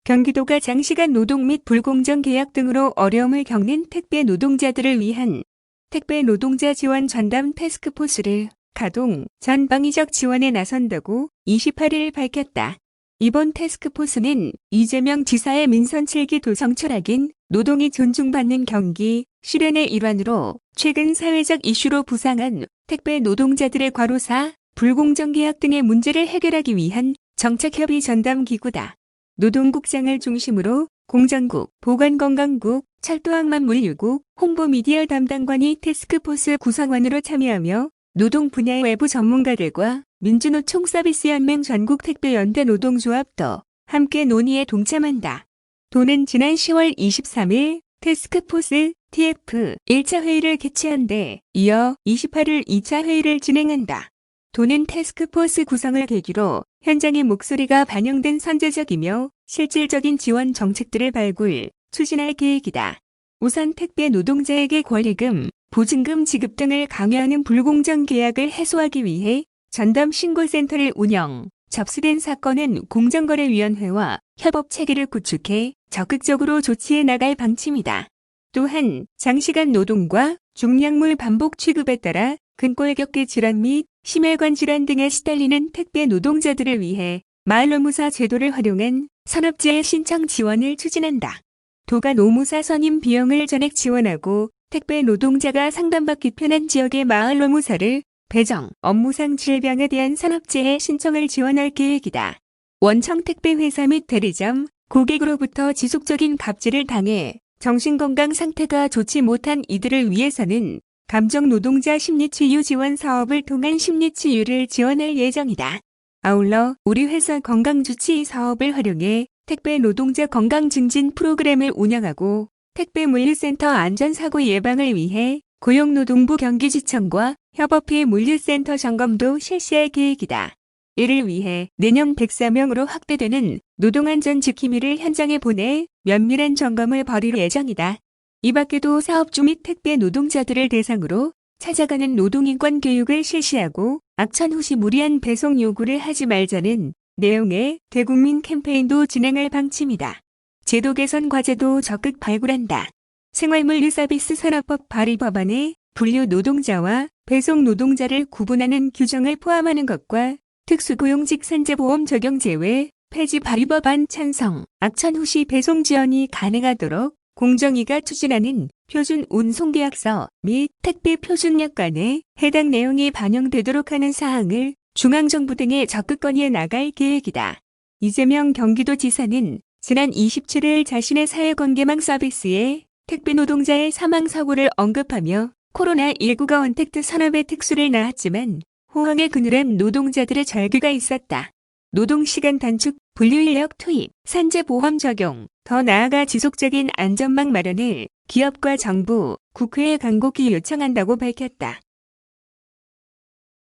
경기도가 장시간 노동 및 불공정 계약 등으로 어려움을 겪는 택배 노동자들을 위한 택배 노동자 지원 전담 태스크포스를 가동, 전방위적 지원에 나선다고 28일 밝혔다. 이번 태스크포스는 이재명 지사의 민선 7기 도성 철학인 노동이 존중받는 경기 실현의 일환으로 최근 사회적 이슈로 부상한 택배 노동자들의 과로사, 불공정 계약 등의 문제를 해결하기 위한 정책협의 전담 기구다. 노동국장을 중심으로 공정국, 보건건강국, 철도항만물류국, 홍보미디어 담당관이 태스크포스 구성원으로 참여하며 노동 분야의 외부 전문가들과 민주노총 서비스연맹 전국택배연대 노동조합도 함께 논의에 동참한다. 도는 지난 10월 23일 태스크포스 TF 1차 회의를 개최한 데 이어 28일 2차 회의를 진행한다. 도는 태스크포스 구성을 계기로 현장의 목소리가 반영된 선제적이며 실질적인 지원 정책들을 발굴, 추진할 계획이다. 우선 택배 노동자에게 권리금, 보증금 지급 등을 강요하는 불공정 계약을 해소하기 위해 전담 신고센터를 운영, 접수된 사건은 공정거래위원회와 협업 체계를 구축해 적극적으로 조치해 나갈 방침이다. 또한 장시간 노동과 중량물 반복 취급에 따라 근골격계 질환 및 심혈관 질환 등에 시달리는 택배 노동자들을 위해 마을노무사 제도를 활용한 산업재해 신청 지원을 추진한다. 도가 노무사 선임 비용을 전액 지원하고 택배 노동자가 상담받기 편한 지역의 마을노무사를 배정, 업무상 질병에 대한 산업재해 신청을 지원할 계획이다. 원청택배회사 및 대리점, 고객으로부터 지속적인 갑질을 당해 정신건강 상태가 좋지 못한 이들을 위해서는 감정노동자 심리치유 지원 사업을 통한 심리치유를 지원할 예정이다. 아울러 우리 회사 건강주치 사업을 활용해 택배 노동자 건강 증진 프로그램을 운영하고 택배 물류센터 안전사고 예방을 위해 고용노동부 경기지청과 협업해 물류센터 점검도 실시할 계획이다. 이를 위해 내년 104명으로 확대되는 노동안전 지킴이를 현장에 보내 면밀한 점검을 벌일 예정이다. 이 밖에도 사업주 및 택배 노동자들을 대상으로 찾아가는 노동인권 교육을 실시하고 악천후 시 무리한 배송 요구를 하지 말자는 내용의 대국민 캠페인도 진행할 방침이다. 제도 개선 과제도 적극 발굴한다. 생활물류서비스산업법 발의 법안에 분류 노동자와 배송 노동자를 구분하는 규정을 포함하는 것과 특수고용직 산재보험 적용 제외 폐지 발의 법안 찬성, 악천후 시 배송 지원이 가능하도록 공정위가 추진하는 표준 운송계약서 및 택배 표준약관에 해당 내용이 반영되도록 하는 사항을 중앙정부 등에 적극 건의해 나갈 계획이다. 이재명 경기도지사는 지난 27일 자신의 사회관계망 서비스에 택배 노동자의 사망사고를 언급하며 코로나19가 언택트 산업의 특수를 낳았지만 호황에 그늘한 노동자들의 절규가 있었다. 노동시간 단축, 분류인력 투입, 산재보험 적용, 더 나아가 지속적인 안전망 마련을 기업과 정부, 국회에 간곡히 요청한다고 밝혔다.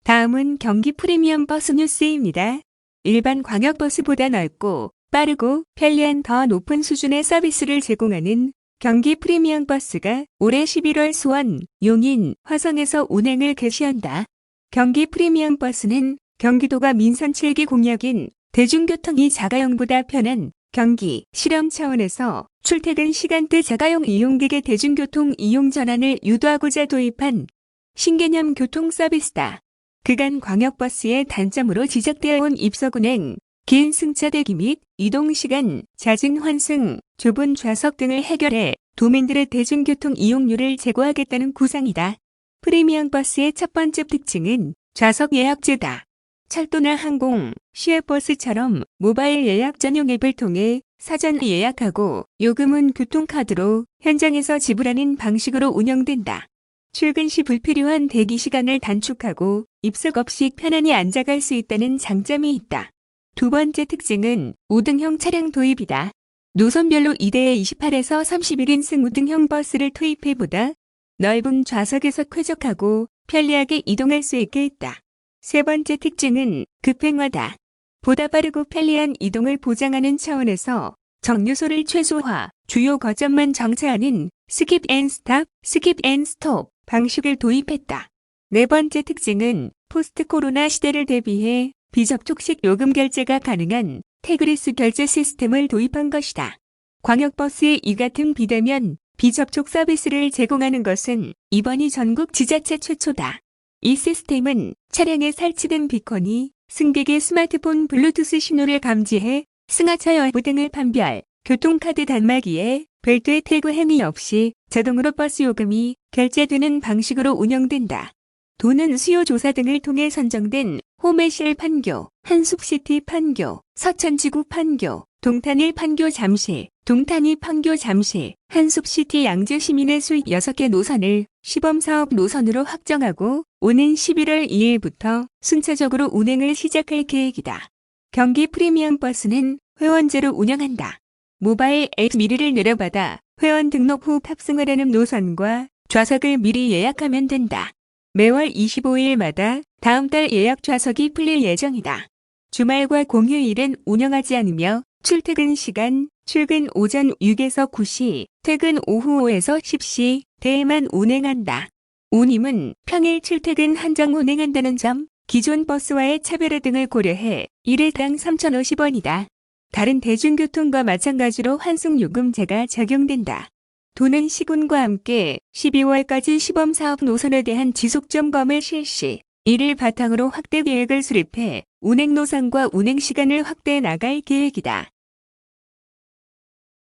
다음은 경기 프리미엄 버스 뉴스입니다. 일반 광역버스보다 넓고 빠르고 편리한 더 높은 수준의 서비스를 제공하는 경기 프리미엄 버스가 올해 11월 수원, 용인, 화성에서 운행을 개시한다. 경기 프리미엄 버스는 경기도가 민선 7기 공약인 대중교통이 자가용보다 편한 경기 실현 차원에서 출퇴근 시간대 자가용 이용객의 대중교통 이용 전환을 유도하고자 도입한 신개념 교통 서비스다. 그간 광역버스의 단점으로 지적되어 온 입석 운행, 긴 승차 대기 및 이동 시간, 잦은 환승, 좁은 좌석 등을 해결해 도민들의 대중교통 이용률을 제고하겠다는 구상이다. 프리미엄 버스의 첫 번째 특징은 좌석 예약제다. 철도나 항공, 시외버스처럼 모바일 예약 전용 앱을 통해 사전 예약하고 요금은 교통카드로 현장에서 지불하는 방식으로 운영된다. 출근 시 불필요한 대기 시간을 단축하고 입석 없이 편안히 앉아갈 수 있다는 장점이 있다. 두 번째 특징은 우등형 차량 도입이다. 노선별로 2대에 28에서 31인승 우등형 버스를 도입해보다 넓은 좌석에서 쾌적하고 편리하게 이동할 수 있게 했다. 세 번째 특징은 급행화다. 보다 빠르고 편리한 이동을 보장하는 차원에서 정류소를 최소화, 주요 거점만 정차하는 스킵 앤 스탑, 스킵 앤 스톱 방식을 도입했다. 네 번째 특징은 포스트 코로나 시대를 대비해 비접촉식 요금 결제가 가능한 태그리스 결제 시스템을 도입한 것이다. 광역버스의 이 같은 비대면, 비접촉 서비스를 제공하는 것은 이번이 전국 지자체 최초다. 이 시스템은 차량에 설치된 비컨이 승객의 스마트폰 블루투스 신호를 감지해 승하차 여부 등을 판별, 교통카드 단말기에 별도의 태그 행위 없이 자동으로 버스 요금이 결제되는 방식으로 운영된다. 도는 수요조사 등을 통해 선정된 호메실 판교, 한숲시티 판교, 서천지구 판교, 동탄일 판교 잠실, 동탄이 판교 잠실, 한숲시티 양재시민의 수 6개 노선을 시범사업 노선으로 확정하고 오는 11월 2일부터 순차적으로 운행을 시작할 계획이다. 경기 프리미엄 버스는 회원제로 운영한다. 모바일 앱 미리를 내려받아 회원 등록 후 탑승을 하는 노선과 좌석을 미리 예약하면 된다. 매월 25일마다 다음 달 예약 좌석이 풀릴 예정이다. 주말과 공휴일은 운영하지 않으며 출퇴근 시간, 출근 오전 6에서 9시, 퇴근 오후 5에서 10시 대에만 운행한다. 운임은 평일 출퇴근 한정 운행한다는 점, 기존 버스와의 차별화 등을 고려해 1회당 3,050원이다. 다른 대중교통과 마찬가지로 환승요금제가 적용된다. 도는 시군과 함께 12월까지 시범사업 노선에 대한 지속점검을 실시, 이를 바탕으로 확대 계획을 수립해 운행 노선과 운행 시간을 확대해 나갈 계획이다.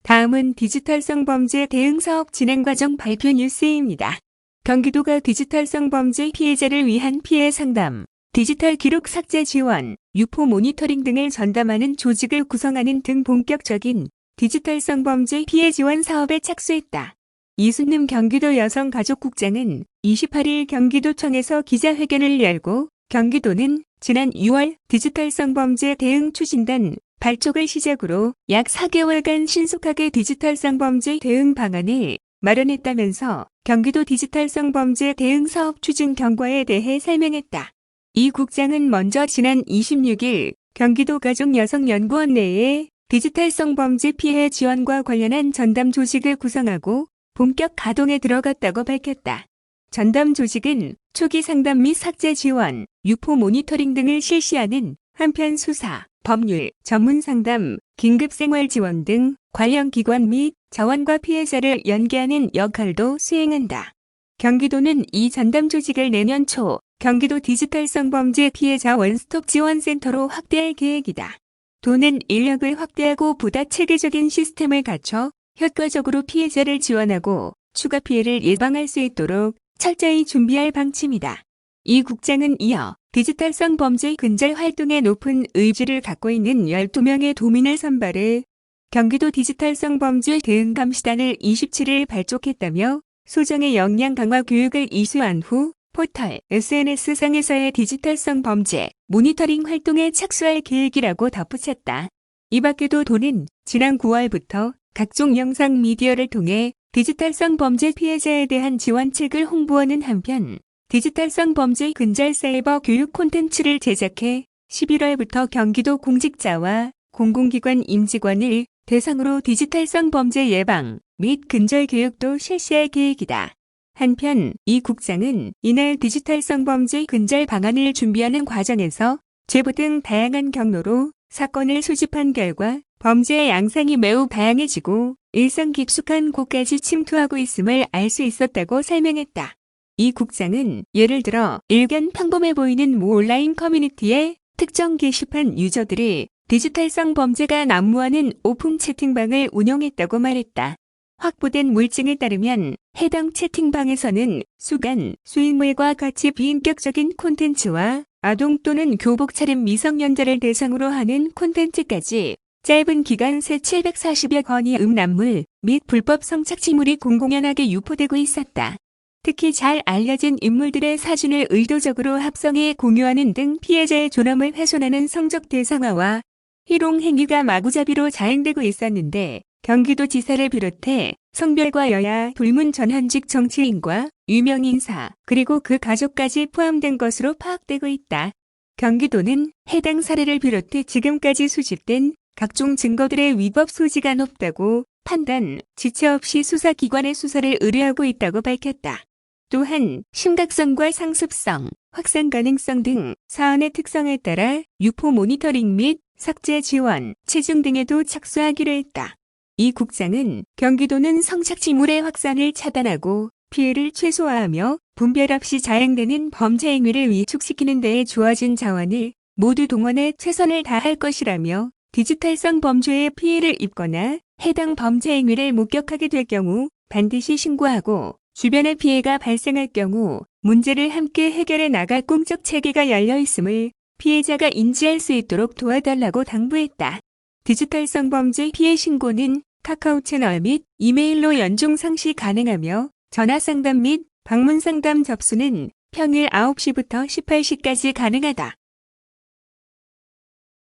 다음은 디지털성 범죄 대응 사업 진행 과정 발표 뉴스입니다. 경기도가 디지털성 범죄 피해자를 위한 피해 상담, 디지털 기록 삭제 지원, 유포 모니터링 등을 전담하는 조직을 구성하는 등 본격적인 디지털성 범죄 피해 지원 사업에 착수했다. 이순림 경기도 여성가족국장은 28일 경기도청에서 기자회견을 열고 경기도는 지난 6월 디지털성 범죄 대응 추진단 발족을 시작으로 약 4개월간 신속하게 디지털성 범죄 대응 방안을 마련했다면서 경기도 디지털성 범죄 대응 사업 추진 경과에 대해 설명했다. 이 국장은 먼저 지난 26일 경기도 가족여성연구원 내에 디지털성 범죄 피해 지원과 관련한 전담 조직을 구성하고 본격 가동에 들어갔다고 밝혔다. 전담 조직은 초기 상담 및 삭제 지원, 유포 모니터링 등을 실시하는 한편 수사, 법률, 전문 상담, 긴급 생활 지원 등 관련 기관 및 자원과 피해자를 연계하는 역할도 수행한다. 경기도는 이 전담 조직을 내년 초 경기도 디지털성 범죄 피해자 원스톱 지원센터로 확대할 계획이다. 도는 인력을 확대하고 보다 체계적인 시스템을 갖춰 효과적으로 피해자를 지원하고 추가 피해를 예방할 수 있도록 철저히 준비할 방침이다. 이 국장은 이어 디지털성 범죄 근절 활동에 높은 의지를 갖고 있는 12명의 도민을 선발해 경기도 디지털성 범죄 대응 감시단을 27일 발족했다며 소정의 역량 강화 교육을 이수한 후 포털, SNS상에서의 디지털성 범죄 모니터링 활동에 착수할 계획이라고 덧붙였다. 이 밖에도 도는 지난 9월부터 각종 영상 미디어를 통해 디지털성 범죄 피해자에 대한 지원책을 홍보하는 한편 디지털성 범죄 근절 사이버 교육 콘텐츠를 제작해 11월부터 경기도 공직자와 공공기관 임직원을 대상으로 디지털성 범죄 예방 및 근절 교육도 실시할 계획이다. 한편 이 국장은 이날 디지털성 범죄 근절 방안을 준비하는 과정에서 제보 등 다양한 경로로 사건을 수집한 결과 범죄의 양상이 매우 다양해지고 일상 깊숙한 곳까지 침투하고 있음을 알 수 있었다고 설명했다. 이 국장은 예를 들어 일견 평범해 보이는 모 온라인 커뮤니티의 특정 게시판 유저들이 디지털성 범죄가 난무하는 오픈 채팅방을 운영했다고 말했다. 확보된 물증에 따르면 해당 채팅방에서는 수간, 수인물과 같이 비인격적인 콘텐츠와 아동 또는 교복 차림 미성년자를 대상으로 하는 콘텐츠까지 짧은 기간 새 740여 건의 음란물 및 불법 성착취물이 공공연하게 유포되고 있었다. 특히 잘 알려진 인물들의 사진을 의도적으로 합성해 공유하는 등 피해자의 존엄을 훼손하는 성적 대상화와 희롱 행위가 마구잡이로 자행되고 있었는데 경기도지사를 비롯해 성별과 여야 불문 전현직 정치인과 유명인사 그리고 그 가족까지 포함된 것으로 파악되고 있다. 경기도는 해당 사례를 비롯해 지금까지 수집된 각종 증거들의 위법 소지가 높다고 판단, 지체 없이 수사기관의 수사를 의뢰하고 있다고 밝혔다. 또한 심각성과 상습성, 확산 가능성 등 사안의 특성에 따라 유포 모니터링 및 삭제 지원, 체중 등에도 착수하기로 했다. 이 국장은 경기도는 성착취물의 확산을 차단하고 피해를 최소화하며 분별 없이 자행되는 범죄 행위를 위축시키는 데에 주어진 자원을 모두 동원해 최선을 다할 것이라며 디지털성 범죄에 피해를 입거나 해당 범죄 행위를 목격하게 될 경우 반드시 신고하고 주변에 피해가 발생할 경우 문제를 함께 해결해 나갈 공적 체계가 열려 있음을 피해자가 인지할 수 있도록 도와달라고 당부했다. 디지털성 범죄 피해 신고는 카카오 채널 및 이메일로 연중 상시 가능하며 전화 상담 및 방문 상담 접수는 평일 9시부터 18시까지 가능하다.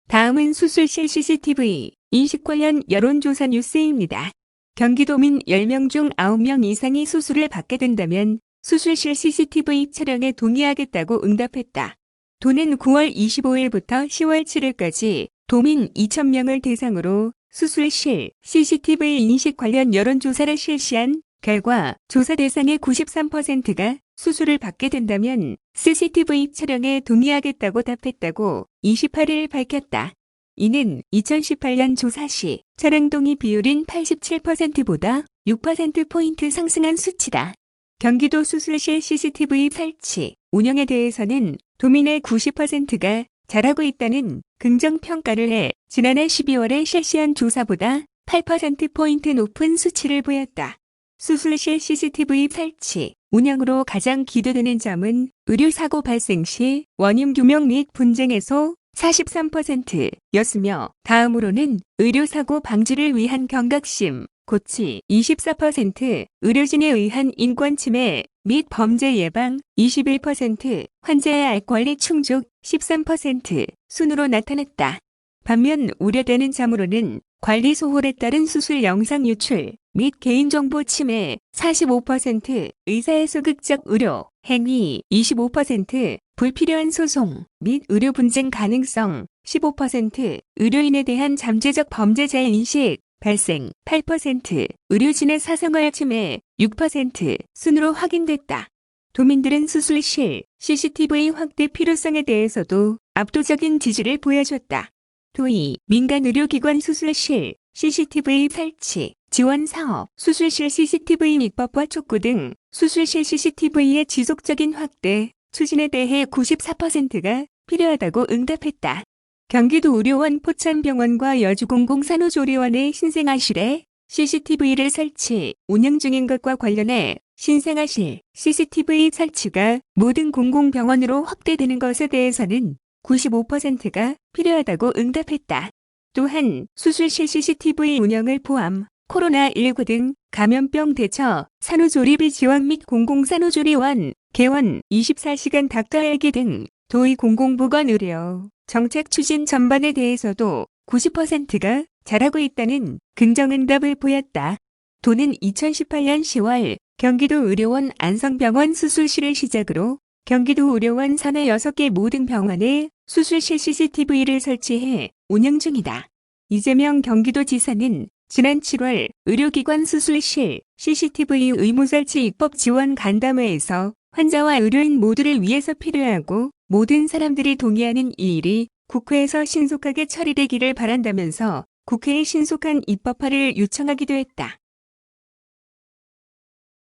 다음은 수술실 CCTV 인식 관련 여론조사 뉴스입니다. 경기도민 10명 중 9명 이상이 수술을 받게 된다면 수술실 CCTV 촬영에 동의하겠다고 응답했다. 도는 9월 25일부터 10월 7일까지 도민 2,000명을 대상으로 수술실 CCTV 인식 관련 여론조사를 실시한 결과 조사 대상의 93%가 수술을 받게 된다면 CCTV 촬영에 동의하겠다고 답했다고 28일 밝혔다. 이는 2018년 조사 시 촬영 동의 비율인 87%보다 6%포인트 상승한 수치다. 경기도 수술실 CCTV 설치, 운영에 대해서는 도민의 90%가 잘하고 있다는 긍정평가를 해 지난해 12월에 실시한 조사보다 8%포인트 높은 수치를 보였다. 수술실 CCTV 설치, 운영으로 가장 기대되는 점은 의료사고 발생 시 원인 규명 및 분쟁 해소 43%였으며 다음으로는 의료사고 방지를 위한 경각심, 고치 24%, 의료진에 의한 인권침해 및 범죄 예방 21%, 환자의 알 권리 충족 13% 순으로 나타났다. 반면 우려되는 점으로는 관리 소홀에 따른 수술 영상 유출 및 개인정보 침해 45%, 의사의 소극적 의료 행위 25%, 불필요한 소송 및 의료 분쟁 가능성 15%, 의료인에 대한 잠재적 범죄자 인식 발생 8%, 의료진의 사생활 침해 6% 순으로 확인됐다. 도민들은 수술실 CCTV 확대 필요성에 대해서도 압도적인 지지를 보여줬다. 도의 민간의료기관 수술실 CCTV 설치, 지원 사업, 수술실 CCTV 입법과 촉구 등 수술실 CCTV의 지속적인 확대, 추진에 대해 94%가 필요하다고 응답했다. 경기도 의료원 포천병원과 여주공공산후조리원의 신생아실에 CCTV를 설치, 운영 중인 것과 관련해 신생아실 CCTV 설치가 모든 공공병원으로 확대되는 것에 대해서는 95%가 필요하다고 응답했다. 또한 수술실 CCTV 운영을 포함 코로나19 등 감염병 대처, 산후조리비 지원 및 공공산후조리원, 개원 24시간 닥터 헬기 등 도의 공공보건 의료 정책 추진 전반에 대해서도 90%가 잘하고 있다는 긍정응답을 보였다. 도는 2018년 10월 경기도 의료원 안성병원 수술실을 시작으로 경기도 의료원 산하 6개 모든 병원에 수술실 CCTV를 설치해 운영 중이다. 이재명 경기도지사는 지난 7월 의료기관 수술실 CCTV 의무 설치 입법 지원 간담회에서 환자와 의료인 모두를 위해서 필요하고 모든 사람들이 동의하는 이 일이 국회에서 신속하게 처리되기를 바란다면서 국회의 신속한 입법화를 요청하기도 했다.